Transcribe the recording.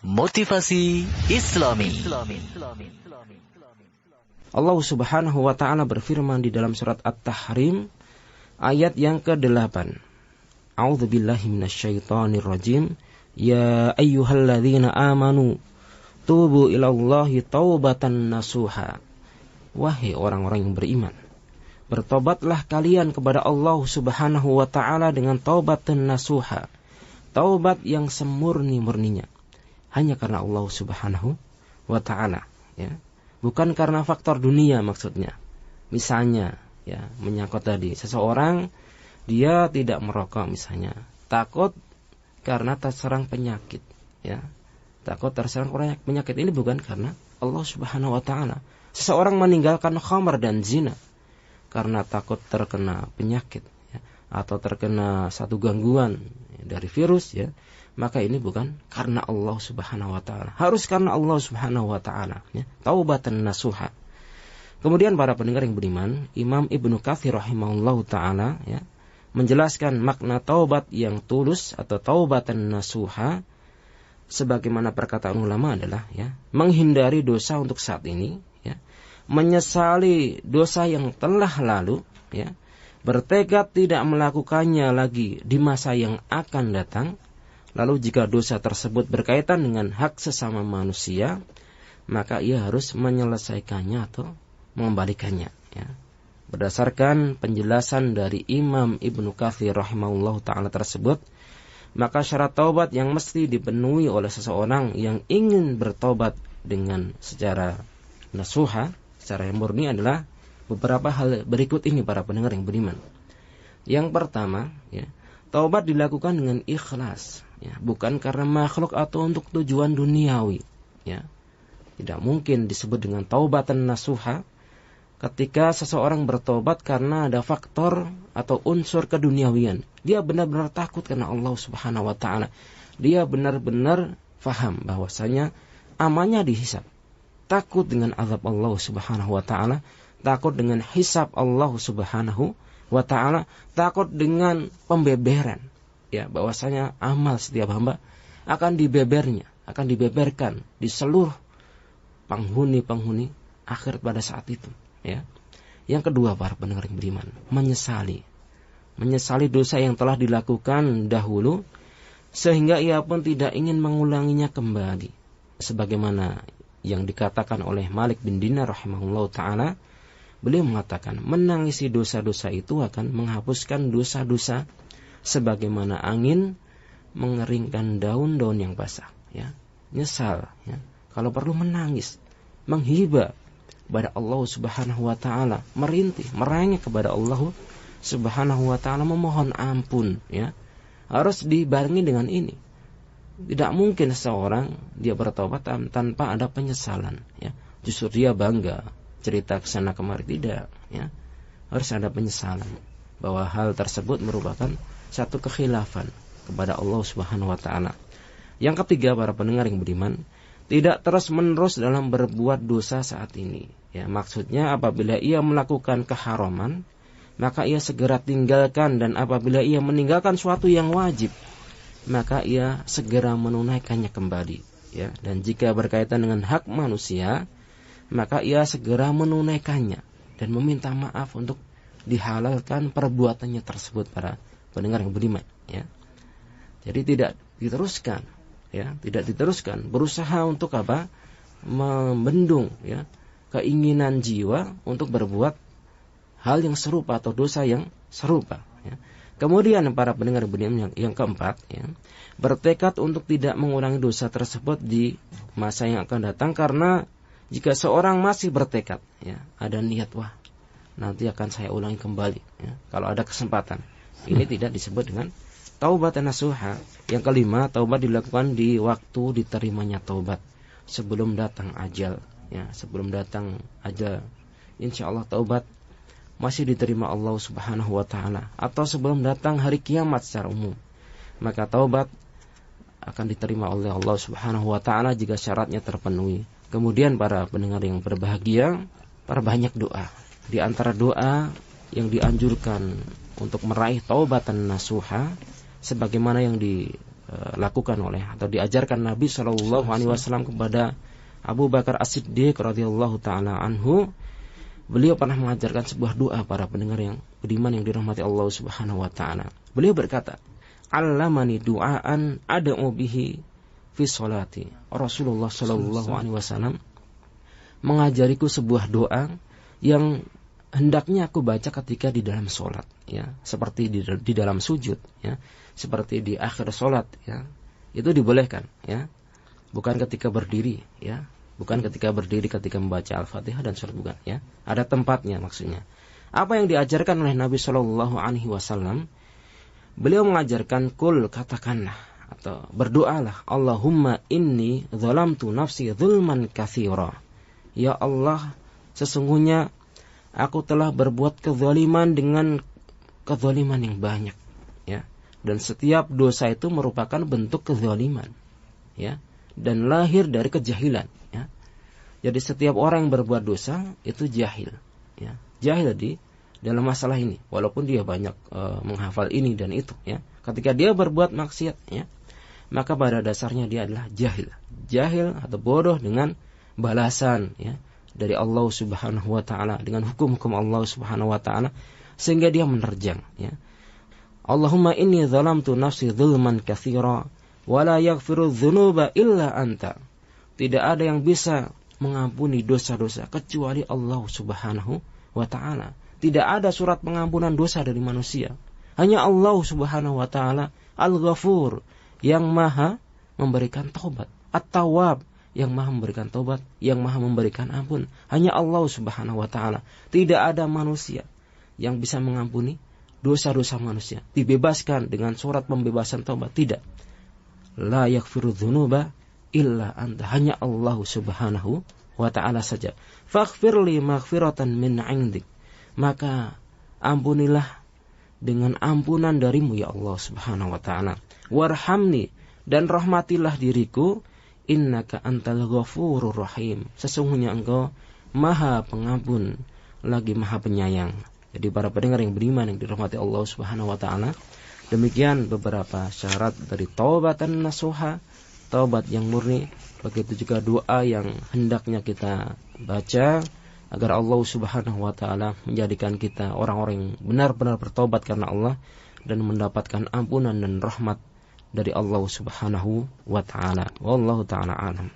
Motivasi Islami. Allah Subhanahu wa ta'ala berfirman di dalam surat At-Tahrim ayat yang ke-8. A'udzubillahi minasyaitonirrajim. Ya ayyuhalladzina amanu tubu ilallahi taubatan nasuha. Wahai orang-orang yang beriman, bertobatlah kalian kepada Allah Subhanahu wa ta'ala dengan taubatan nasuha. Taubat yang semurni-murninya. Hanya karena Allah Subhanahu wa ta'ala, ya. Bukan karena faktor dunia maksudnya. Misalnya, ya, menyangkut tadi seseorang dia tidak merokok misalnya, takut karena terserang penyakit, ya. Takut terserang penyakit ini bukan karena Allah Subhanahu wa ta'ala. Seseorang meninggalkan khamar dan zina karena takut terkena penyakit, ya, atau terkena satu gangguan dari virus, ya. Maka ini bukan karena Allah Subhanahu wa ta'ala. Harus karena Allah Subhanahu wa ta'ala, ya. Taubatan nasuha. Kemudian para pendengar yang beriman, Imam Ibnu Katsir rahimahullahu ta'ala, ya, menjelaskan makna taubat yang tulus atau taubatan nasuha. Sebagaimana perkataan ulama adalah, ya, menghindari dosa untuk saat ini, ya, menyesali dosa yang telah lalu, ya, bertekad tidak melakukannya lagi di masa yang akan datang. Lalu jika dosa tersebut berkaitan dengan hak sesama manusia, maka ia harus menyelesaikannya atau mengembalikannya, ya. Berdasarkan penjelasan dari Imam Ibnu Katsir rahimahullah ta'ala tersebut, maka syarat taubat yang mesti dipenuhi oleh seseorang yang ingin bertobat dengan secara nasuha, secara yang murni adalah beberapa hal berikut ini para pendengar yang beriman. Yang pertama, ya, taubat dilakukan dengan ikhlas, ya, bukan karena makhluk atau untuk tujuan duniawi, ya. Tidak mungkin disebut dengan taubatan nasuha ketika seseorang bertobat karena ada faktor atau unsur keduniawian. Dia benar-benar takut karena Allah Subhanahu wa ta'ala. Dia benar-benar faham bahwasanya amalnya dihisab. Takut dengan azab Allah Subhanahu wa ta'ala, takut dengan hisab Allah Subhanahu wa ta'ala, takut dengan pembeberan, ya, bahwasanya amal setiap hamba akan dibeberkan di seluruh penghuni akhir pada saat itu, ya. Yang kedua para pendengar yang beriman, menyesali dosa yang telah dilakukan dahulu sehingga ia pun tidak ingin mengulanginya kembali. Sebagaimana yang dikatakan oleh Malik bin Dinar rahimahullah ta'ala, beliau mengatakan menangisi dosa-dosa itu akan menghapuskan dosa-dosa sebagaimana angin mengeringkan daun-daun yang basah, ya. Nyesal, ya. Kalau perlu menangis, menghibah kepada Allah Subhanahu wa ta'ala, merintih, merengek kepada Allah Subhanahu wa ta'ala, memohon ampun, ya. Harus dibarengi dengan ini. Tidak mungkin seorang dia bertobat tanpa ada penyesalan, ya. Justru dia bangga cerita kesana kemari, tidak, ya. Harus ada penyesalan bahwa hal tersebut merupakan satu kekhilafan kepada Allah Subhanahu wa ta'ala. Yang ketiga para pendengar yang beriman, tidak terus-menerus dalam berbuat dosa saat ini, ya. Maksudnya apabila ia melakukan keharaman, maka ia segera tinggalkan, dan apabila ia meninggalkan suatu yang wajib, maka ia segera menunaikannya kembali, ya. Dan jika berkaitan dengan hak manusia, maka ia segera menunaikannya dan meminta maaf untuk dihalalkan perbuatannya tersebut para pendengar yang beriman, ya. Jadi tidak diteruskan, ya, tidak diteruskan berusaha untuk apa? Membendung, ya, keinginan jiwa untuk berbuat hal yang serupa atau dosa yang serupa, ya. Kemudian para pendengar beriman yang keempat, ya, bertekad untuk tidak mengulangi dosa tersebut di masa yang akan datang, karena jika seorang masih bertekad, ya, ada niat, wah, nanti akan saya ulangi kembali, ya, kalau ada kesempatan, ini tidak disebut dengan taubat nasuha. Yang kelima, taubat dilakukan di waktu diterimanya taubat, sebelum datang ajal, ya, sebelum datang ajal, insyaallah taubat masih diterima Allah Subhanahu wa ta'ala, atau sebelum datang hari kiamat secara umum, maka taubat akan diterima oleh Allah Subhanahu wa ta'ala jika syaratnya terpenuhi. Kemudian para pendengar yang berbahagia, perbanyak doa. Di antara doa yang dianjurkan untuk meraih taubatan nasuha, sebagaimana yang lakukan oleh atau diajarkan Nabi Shallallahu Alaihi Wasallam kepada Abu Bakar As-Siddiq radhiyallahu taala anhu. Beliau pernah mengajarkan sebuah doa para pendengar yang beriman yang dirahmati Allah Subhanahu wa taala. Beliau berkata, "Allamani du'aan ad'u bihi fi sholati." Rasulullah sallallahu alaihi wasallam mengajariku sebuah doa yang hendaknya aku baca ketika di dalam salat, ya, seperti di dalam sujud, ya, seperti di akhir salat, ya. Itu dibolehkan, ya. Bukan ketika berdiri, ya. Bukan ketika berdiri ketika membaca Al-Fatihah dan surat, bukan, ya. Ada tempatnya maksudnya. Apa yang diajarkan oleh Nabi Shallallahu Alaihi Wasallam? Beliau mengajarkan kul, katakanlah atau berdoalah, Allahumma inni zalamtu nafsi zulman katsira. Ya Allah, sesungguhnya aku telah berbuat kezaliman dengan kezaliman yang banyak, ya. Dan setiap dosa itu merupakan bentuk kezaliman, ya, dan lahir dari kejahilan, ya. Jadi setiap orang yang berbuat dosa itu jahil, ya. Jahil di dalam masalah ini, walaupun dia banyak menghafal ini dan itu, ya. Ketika dia berbuat maksiat, ya, maka pada dasarnya dia adalah jahil. Jahil atau bodoh dengan balasan, ya, dari Allah Subhanahu wa taala, dengan hukum-hukum Allah Subhanahu wa taala, sehingga dia menerjang, ya. Allahumma inni zalamtu nafsi zulman katsira wa la yaghfiru dzunuba illa anta. Tidak ada yang bisa mengampuni dosa-dosa kecuali Allah Subhanahu wa taala. Tidak ada surat pengampunan dosa dari manusia. Hanya Allah Subhanahu wa taala Al-Ghafur yang Maha memberikan taubat, At-Tawwab yang Maha memberikan taubat, yang Maha memberikan ampun. Hanya Allah Subhanahu wa taala. Tidak ada manusia yang bisa mengampuni dosa-dosa manusia, dibebaskan dengan surat pembebasan taubat. Tidak. La yaghfiru dzunuba illa anta. Hanya Allah Subhanahu wa ta'ala saja. Faghfirli maghfiratan min 'indik. Maka ampunilah dengan ampunan darimu ya Allah Subhanahu wa ta'ala. Warhamni, dan rahmatilah diriku, innaka antal ghafurur rahim. Sesungguhnya engkau Maha Pengampun lagi Maha Penyayang. Jadi para pendengar yang beriman yang dirahmati Allah Subhanahu wa ta'ala, demikian beberapa syarat dari taubatan nasuha, taubat yang murni. Begitu juga doa yang hendaknya kita baca agar Allah Subhanahu wa taala menjadikan kita orang-orang yang benar-benar bertobat karena Allah dan mendapatkan ampunan dan rahmat dari Allah Subhanahu wa taala. Wallahu taala alam.